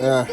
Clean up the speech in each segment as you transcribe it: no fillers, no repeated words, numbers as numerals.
Uh,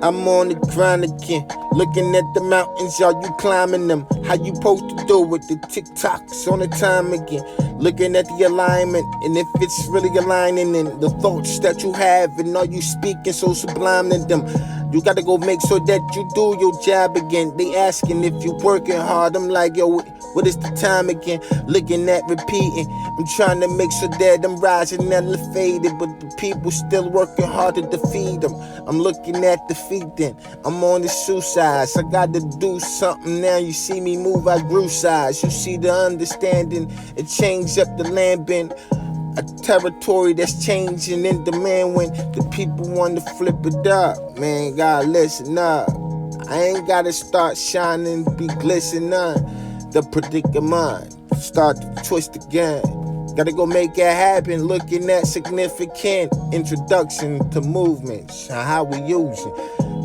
I'm on the grind again, looking at the mountains, y'all you climbing them. How you supposed to do with the TikToks on the time again? Looking at the alignment, and if it's really aligning in the thoughts that you have, and are you speaking so sublime to them? You gotta go make sure that you do your job again. They asking if you working hard. I'm like, yo, what is the time again? Looking at repeating. I'm trying to make sure that I'm rising elevated, but the people still working hard to defeat them. I'm looking at defeating. I'm on the suicide. I gotta do something now. You see me move, I grew size. You see the understanding. It changed up the land been. A territory that's changing in demand when the people want to flip it up. Man, gotta listen up. I ain't gotta start shining, be glistening. The predicament start to twist again. Gotta go make it happen. Looking at significant introduction to movements, how we use it.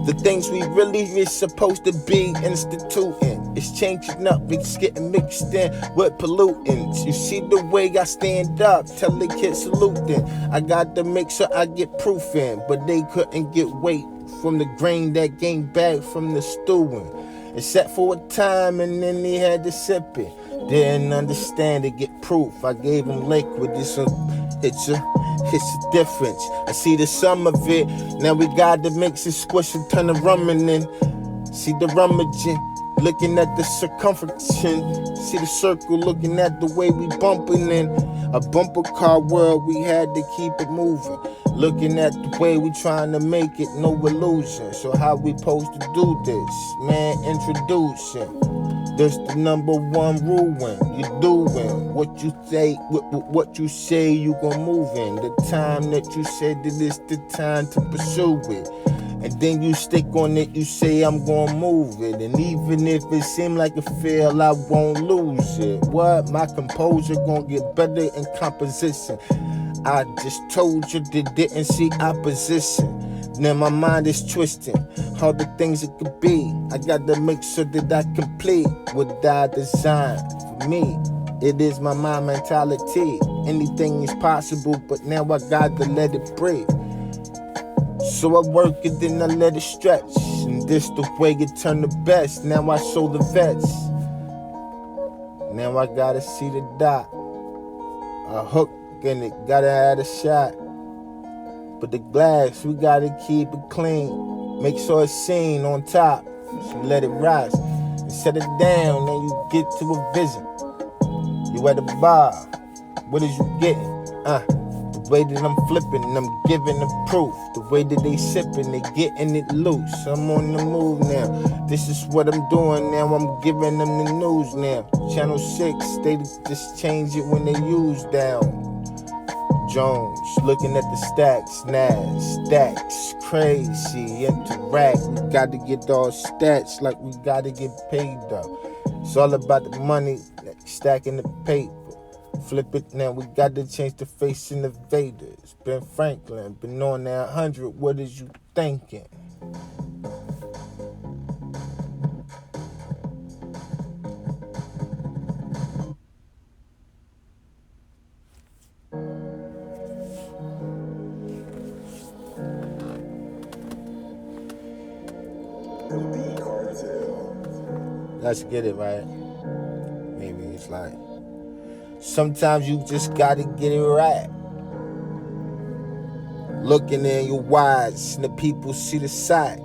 The things we really is supposed to be instituting. It's changing up, it's getting mixed in with pollutants. You see the way I stand up, tell the kids saluting. I got to make sure I get proof in, but they couldn't get weight from the grain that came back from the stewing. Except for a time and then they had to sip it. Didn't understand it, get proof. I gave them liquid, it's a difference. I see the sum of it. Now we got to mix it, squish it, turn the rumming in. See the rummaging, looking at the circumference. See the circle, looking at the way we bumping in. A bumper car world, we had to keep it moving. Looking at the way we trying to make it, no illusion. So how we supposed to do this? Man, introducing. That's the number one rule when you're doing what you say, what you say you gon' move in. The time that you said that it's the time to pursue it. And then you stick on it, you say I'm gon' move it. And even if it seem like a fail, I won't lose it. What? My composure gon' get better in composition. I just told you that didn't see opposition. Now my mind is twisting, all the things it could be. I gotta make sure that I complete what I designed for me. It is my mind mentality. Anything is possible, but now I gotta let it breathe. So I work it, then I let it stretch. And this the way it turn the best. Now I show the vets. Now I gotta see the dot. A hook in it, gotta add a shot. But the glass, we gotta keep it clean. Make sure it's seen on top. So let it rise. And set it down, then you get to a vision. You at the bar. What is you getting? The way that I'm flipping, I'm giving the proof. The way that they sipping, they getting it loose. I'm on the move now. This is what I'm doing now. I'm giving them the news now. Channel 6, they just change it when they use down. Jones, looking at the stacks, stacks, crazy, interact. We gotta get all stats like we gotta get paid up. It's all about the money, like stacking the paper. Flip it now, we gotta change the face innovators. Ben Franklin, been on that 100, what is you thinking? Let's get it right. Maybe it's like sometimes you just gotta get it right. Looking in your eyes and the people see the sight.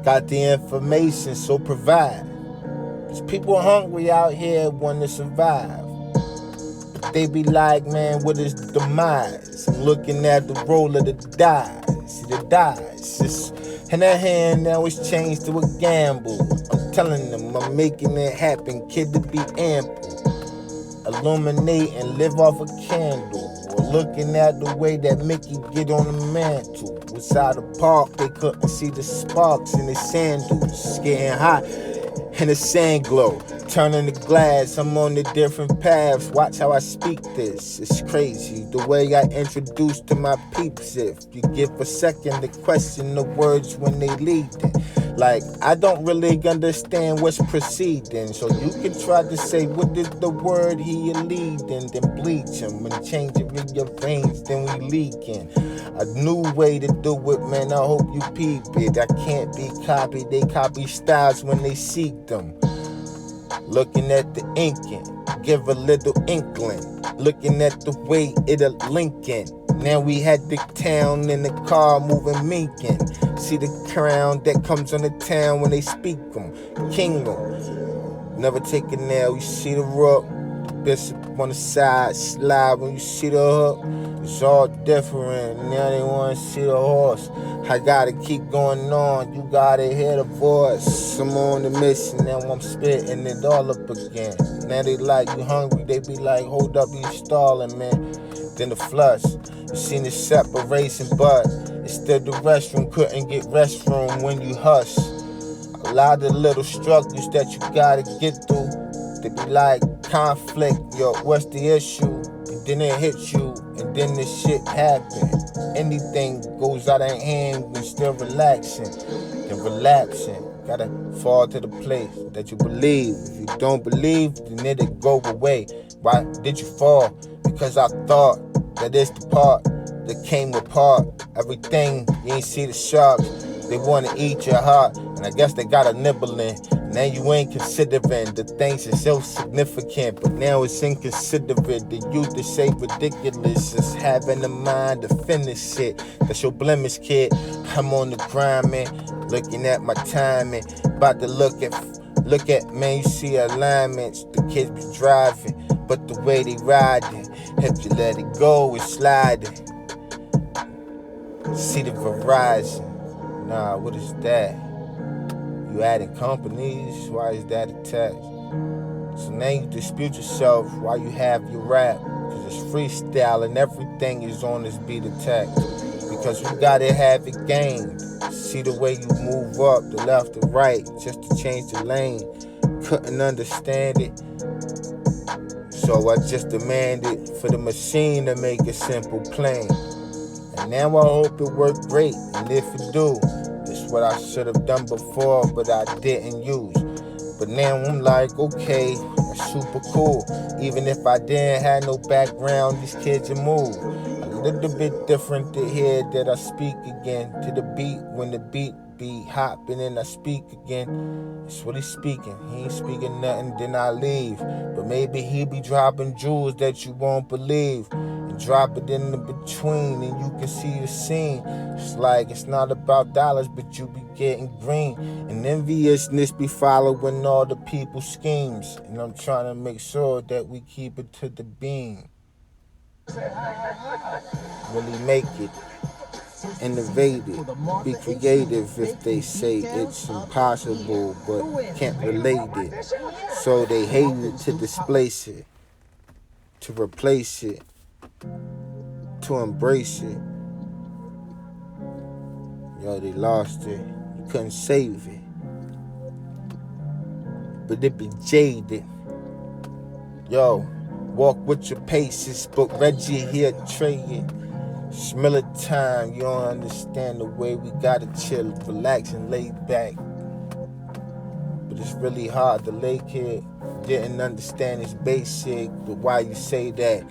Got the information, so provide. Cause people are hungry out here want to survive. But they be like, man, what is the demise? I'm looking at the roll of the dice. See the dice. It's in their hand now it's changed to a gamble. I'm telling them I'm making it happen, kid, to be ample. Illuminate and live off a candle. Or looking at the way that Mickey get on the mantle. Inside the park, they couldn't see the sparks in his sandals. It's getting hot and the sand glow. Turning the glass, I'm on the different paths. Watch how I speak this, it's crazy. The way I introduce to my peeps. If you give a second to question the words when they lead it. Like, I don't really understand what's proceeding. So you can try to say, what is the word he leading? Then bleach him and change it in your veins, then we leaking. A new way to do it, man, I hope you peep it. I can't be copied, they copy styles when they seek them. Looking at the inking, give a little inkling. Looking at the way it'll linking. Now we had the town in the car moving minking. See the crown that comes on the town when they speak them. Kingdom. Never take a nail, you see the rook. The bishop on the side slide when you see the hook. It's all different, now they wanna see the horse. I gotta keep going on, you gotta hear the voice. I'm on the mission, now I'm spitting it all up again. Now they like, you hungry, they be like, hold up, you stalling, man. Then the flush, you seen the separation, but it's still the restroom, couldn't get restroom when you hush. A lot of little struggles that you gotta get through. They be like, conflict, yo, what's the issue? And then it hits you, and then this shit happen. Anything goes out of hand when still relaxing. Then relapsing, gotta fall to the place that you believe. If you don't believe, then it'll go away. Why did you fall? Because I thought that it's the part that came apart. Everything, you ain't see the sharks. They wanna eat your heart, and I guess they got a nibbling. Now you ain't considering the things that's so significant, but now it's inconsiderate. The youth that say ridiculous, just having the mind to finish it. That's your blemish, kid. I'm on the grind, man, looking at my timing. About to look at, man, you see alignments. The kids be driving, but the way they riding, if you let it go, it's sliding. See the Verizon. Nah, what is that? You adding companies? Why is that attached? So now you dispute yourself while you have your rap. Cause it's freestyle and everything is on this beat attack. Because you gotta have it gained. See the way you move up, the left, the right, just to change the lane. Couldn't understand it. So I just demanded for the machine to make it simple, plain. And now I hope it worked great, and if it do, it's what I should have done before, but I didn't use. But now I'm like, okay, that's super cool. Even if I didn't have no background, these kids will move. A little bit different to hear that I speak again to the beat when the beat be hopping and I speak again. It's what he's speaking. He ain't speaking nothing, then I leave. But maybe he be dropping jewels that you won't believe. And drop it in the between and you can see the scene. It's like it's not about dollars, but you be getting green. And enviousness be following all the people's schemes. And I'm trying to make sure that we keep it to the beam. Really make it. Innovative, be creative if they say it's impossible but can't relate it. So they hate it to displace it, to replace it, to embrace it. Yo, they lost it, you couldn't save it. But it be jaded. Yo, walk with your paces, but Reggie here trade it. Smell of time, you don't understand the way we gotta chill, relax and lay back. But it's really hard, the lay kid didn't understand it's basic, but why you say that?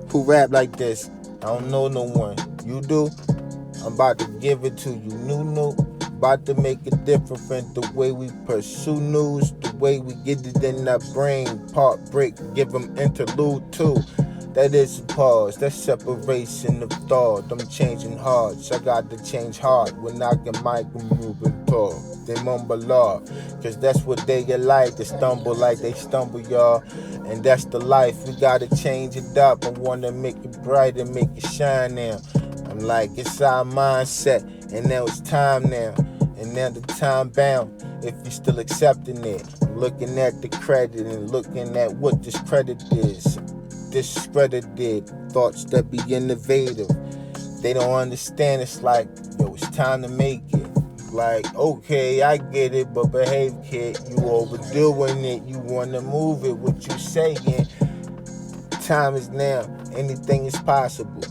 Who rap like this? I don't know no one. You do? I'm about to give it to you, new. About to make it different, the way we pursue news, the way we get it in our brain, part break, give them interlude too. That is a pause, that's separation of thought. I'm changing hearts, I got to change heart. When I can mic and moving tall, they mumble law. Cause that's what they get like, they stumble like they stumble, y'all. And that's the life, we gotta change it up. I wanna make it bright and make it shine now. I'm like, it's our mindset, and now it's time now. And now the time bound, if you're still accepting it. I'm looking at the credit and looking at what this credit is. Discredited thoughts that be innovative. They don't understand. It's like, yo, it's time to make it. Like, okay, I get it, but behave, kid. You overdoing it. You wanna move it. What you saying? Time is now. Anything is possible.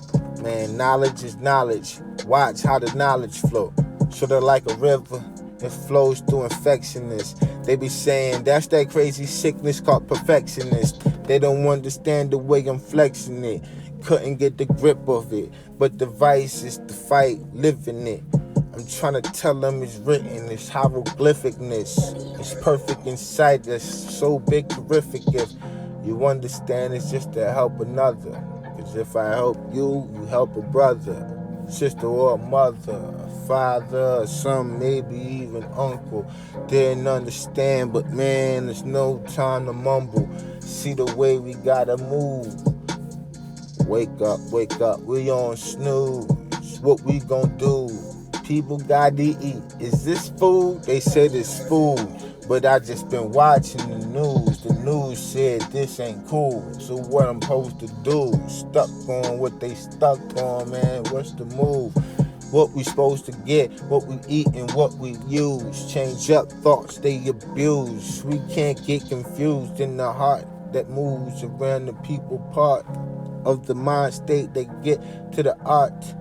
Man, knowledge is knowledge. Watch how the knowledge flow. Sorta like a river. It flows through infectionness. They be saying that's that crazy sickness called perfectionist. They don't understand the way I'm flexing it. Couldn't get the grip of it, but the vice is the fight, living it. I'm trying to tell them it's written, it's hieroglyphicness. It's perfect in sight, that's so big, terrific. If you understand, it's just to help another. Cause if I help you, you help a brother, sister or a mother, a father, or some, maybe even uncle. Didn't understand, but man, there's no time to mumble. See the way we gotta move. Wake up, we on snooze. What we gon' do? People gotta eat. Is this food? They said it's food, but I just been watching the news. The news said this ain't cool. So what I'm supposed to do? Stuck on what they stuck on, man. What's the move? What we supposed to get, what we eat and what we use. Change up thoughts they abuse. We can't get confused in the heart that moves around the people part of the mind state. They get to the art,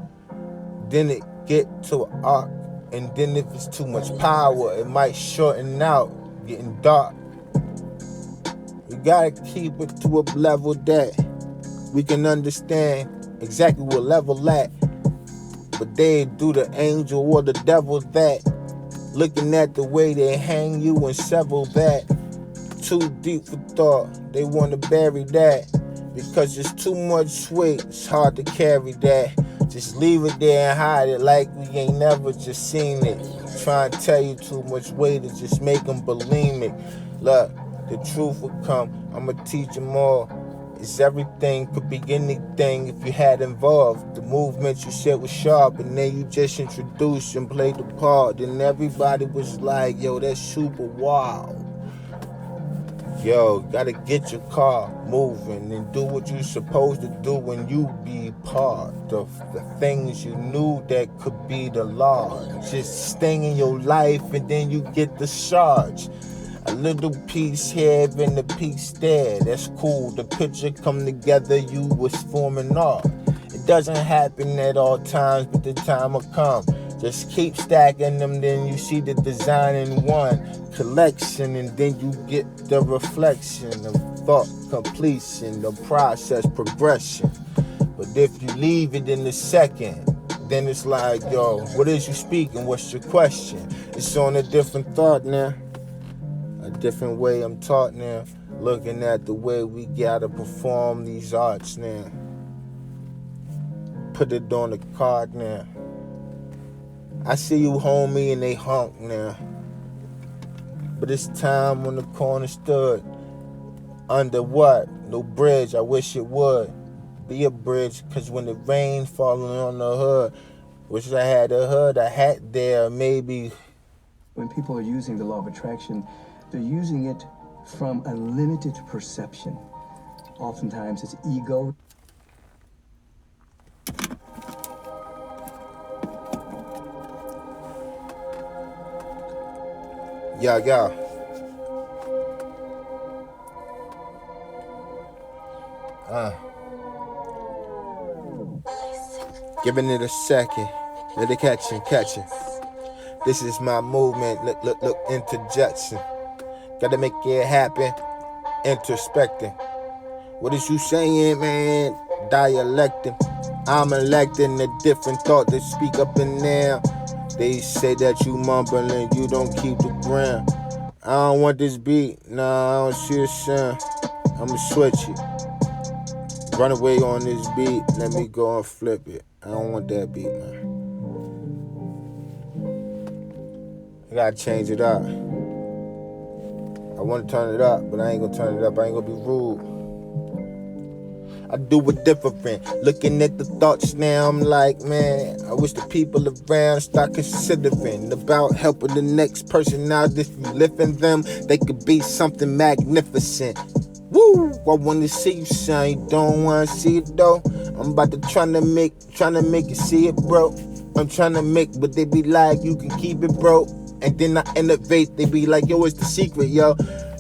then it get to an arc, and then if it's too much power, it might shorten out, getting dark. We gotta keep it to a level that we can understand exactly what level at. But they do the angel or the devil that, looking at the way they hang you and sever that. Too deep for thought, they wanna bury that. Because it's too much weight, it's hard to carry that. Just leave it there and hide it like we ain't never just seen it. Trying to tell you too much weight to just make them bulimic. Look, the truth will come, I'ma teach them all. It's everything, could be anything if you had involved. The movement you said was sharp, and then you just introduced and played the part. And everybody was like, yo, that's super wild. Yo, gotta get your car moving and do what you're supposed to do when you be part of the things you knew that could be the law. Just staying in your life and then you get the charge. A little piece here and a piece there. That's cool. The picture come together, you was forming art. It doesn't happen at all times, but the time will come. Just keep stacking them, then you see the design in one collection, and then you get the reflection of thought completion, the process progression. But if you leave it in the second, then it's like, yo, what is you speaking? What's your question? It's on a different thought now, a different way I'm taught now, looking at the way we gotta perform these arts now. Put it on the card now. I see you, homie, and they honk now. But it's time when the corner stood. Under what? No bridge, I wish it would be a bridge, cause when the rain falling on the hood, wish I had a hood, a hat there, maybe. When people are using the law of attraction, they're using it from a limited perception. Oftentimes it's ego. Yeah. Giving it a second. Let it catch it. This is my movement. Look, interjection. Gotta make it happen. Introspecting. What is you saying, man? Dialecting. I'm electing a different thought to speak up in there. They say that you mumbling, you don't keep the ground. I don't want this beat, nah, I don't see a sound. I'ma switch it. Run away on this beat, let me go and flip it. I don't want that beat, man. I gotta change it up. I wanna turn it up, but I ain't gonna turn it up, I ain't gonna be rude. I do it different. Looking at the thoughts now, I'm like, man, I wish the people around start considering about helping the next person out. If you lifting them, they could be something magnificent. Woo! I wanna see you shine. You don't wanna see it though. I'm about to trying to make you see it, bro. I'm trying to make, but they be like, you can keep it, bro. And then I innovate. They be like, yo, it's the secret, yo.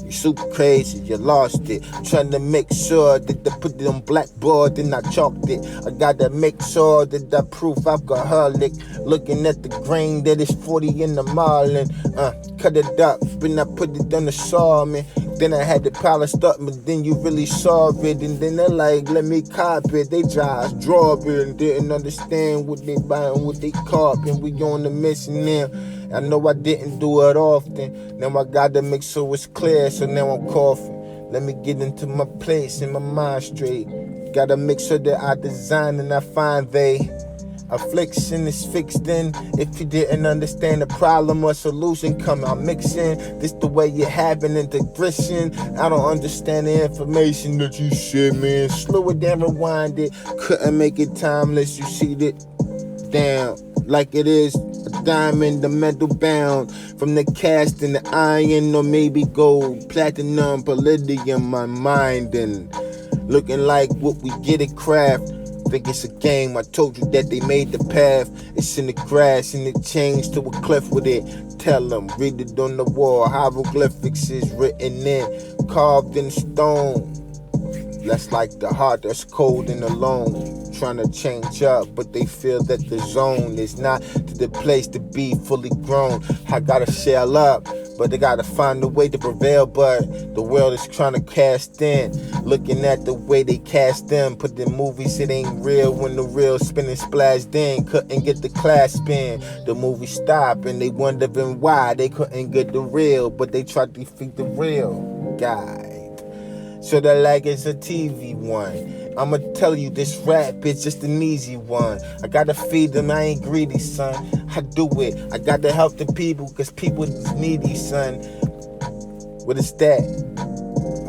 You super crazy, you lost it. Trying to make sure that I put it on blackboard, then I chalked it. I gotta make sure that I proof alcoholic. Looking at the grain that is 40 in the marlin. Cut it up, then I put it on the saw, man. Then I had to polish up, but then you really saw it. And then they like, let me cop it. They just draw it and didn't understand what they buying, what they cop. And we on the mission now. I know I didn't do it often. Now I gotta make sure it's clear, so now I'm coughing. Let me get into my place and my mind straight. Gotta make sure that I design and I find they affliction is fixed in. If you didn't understand the problem or solution, come out mixing. This the way you having integration. I don't understand the information that you share, man. Slow it down, rewind it. Couldn't make it timeless. You see it down like it is a diamond, the metal bound from the cast and the iron, or maybe gold, platinum, palladium. My mind and looking like what we get at craft. Think it's a game. I told you that they made the path. It's in the grass and it changed to a cliff with it. Tell them, read it on the wall. Hieroglyphics is written in, carved in stone. That's like the heart that's cold and alone. Trying to change up, but they feel that the zone is not to the place to be fully grown. I gotta shell up, but they gotta find a way to prevail. But the world is trying to cast in, looking at the way they cast them. Put in movies, it ain't real when the real spinning splashed in. Couldn't get the class spin. The movie stopped and they wondering why they couldn't get the real, but they tried to defeat the real guy. So the like it's a TV one. I'ma tell you this rap is just an easy one. I gotta feed them, I ain't greedy, son. I do it, I gotta help the people, cause people is needy, son. What is that?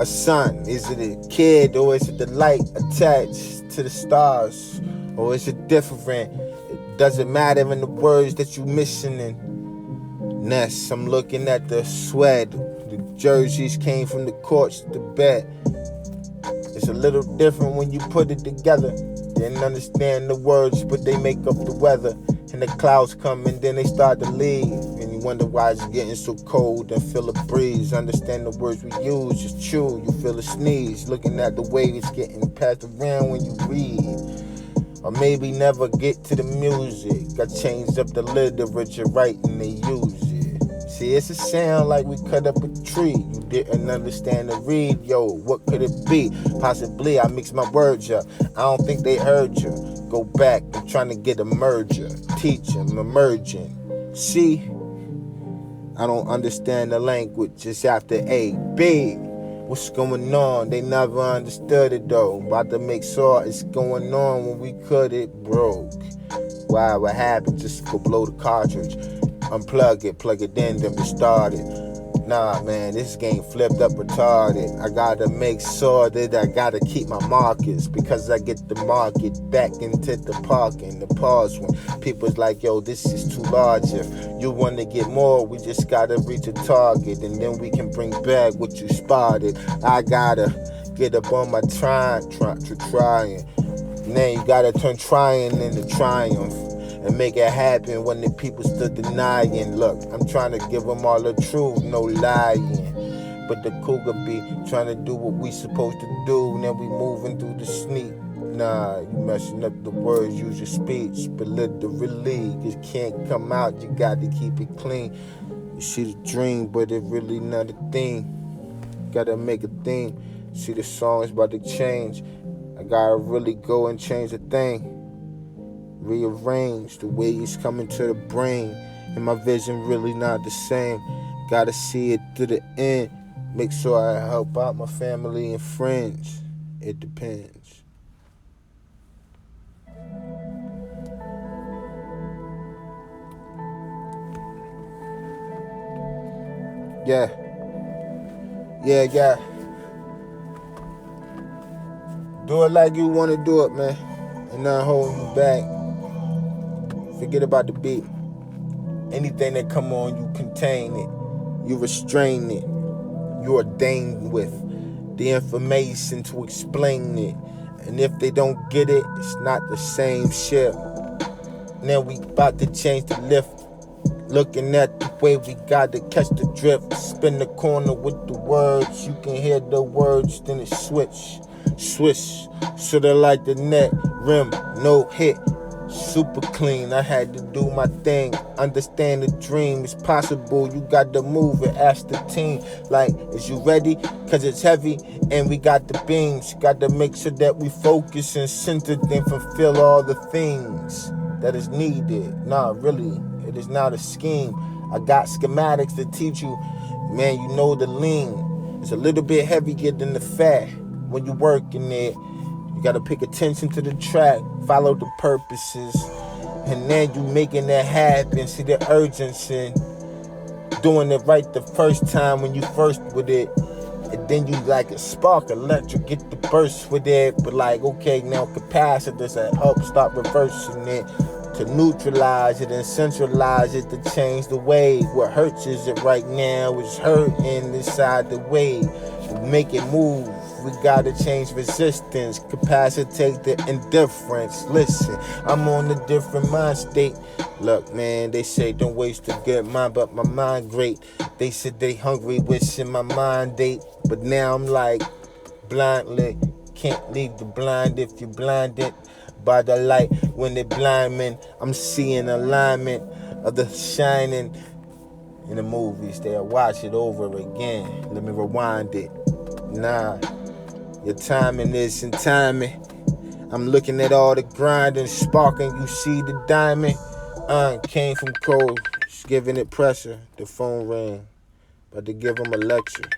A son? Is it a kid, or is it the light attached to the stars? Or is it different? It doesn't matter in the words that you missing in. Ness, I'm looking at the sweat. The jerseys came from the courts to bed. It's a little different when you put it together. Didn't understand the words, but they make up the weather. And the clouds come and then they start to leave. And you wonder why it's getting so cold and feel a breeze. Understand the words we use, just chew, you feel a sneeze. Looking at the way it's getting passed around when you read. Or maybe never get to the music. I changed up the literature, writing they use it. See, it's a sound like we cut up a tree. You didn't understand the read, yo, what could it be? Possibly I mixed my words up. I don't think they heard you. Go back, I'm trying to get a merger. Teach them, emerging. See, I don't understand the language. It's after A, B. What's going on? They never understood it though. About to make sure it's going on when we could, it broke. Why, what happened? Just go blow the cartridge. Unplug it, plug it in, then restart it. Nah, man, this game flipped up retarded. I gotta make sure that I gotta keep my markers, because I get the market back into the parking. The pause when people's like, yo, this is too large. If you wanna get more, we just gotta reach a target, and then we can bring back what you spotted. I gotta get up on my trying. Now you gotta turn trying into triumph. And make it happen when the people still denying. Look, I'm trying to give them all the truth, no lying. But the cougar be trying to do what we supposed to do. Now we moving through the sneak. Nah, you messing up the words, use your speech. But literally, it can't come out, you got to keep it clean. You see the dream, but it really not a thing. Gotta make a thing. See the song's about to change. I gotta really go and change the thing. Rearrange the way it's coming to the brain, and my vision really not the same. Gotta see it to the end. Make sure I help out my family and friends. It depends. Yeah. Do it like you wanna do it, man, and not holding you back. Forget about the beat. Anything that come on, you contain it. You restrain it. You ordained with the information to explain it. And if they don't get it, it's not the same shit. Now we about to change the lift. Looking at the way we gotta catch the drift. Spin the corner with the words. You can hear the words, then it switch. Swish, sorta like the net rim, no hit. Super clean, I had to do my thing. Understand the dream is possible. You got to move it, ask the team. Like, is you ready? Cause it's heavy and we got the beams. Got to make sure that we focus and centered and fulfill all the things that is needed. Nah, really, it is not a scheme. I got schematics to teach you. Man, you know the lean. It's a little bit heavier than the fat. When you working it, you gotta pay attention to the track, follow the purposes, and then you making that happen. See the urgency, doing it right the first time when you first with it, and then you like a spark electric, get the burst with it. But like, okay, now capacitors that help stop reversing it, to neutralize it and centralize it, to change the wave. What hurts is it right now is hurting inside the wave. Make it move. We gotta change resistance, capacitate the indifference. Listen, I'm on a different mind state. Look, man, they say don't waste a good mind, but my mind great. They said they hungry, wishing my mind date. But now I'm like, blindly, can't leave the blind if you're blinded by the light. When they blind men, I'm seeing alignment of the shining. In the movies, they'll watch it over again. Let me rewind it. Nah, your timing isn't timing. I'm looking at all the grind and sparking. You see the diamond? Came from cold, just giving it pressure. The phone rang, about to give him a lecture.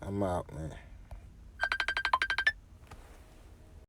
I'm out, man.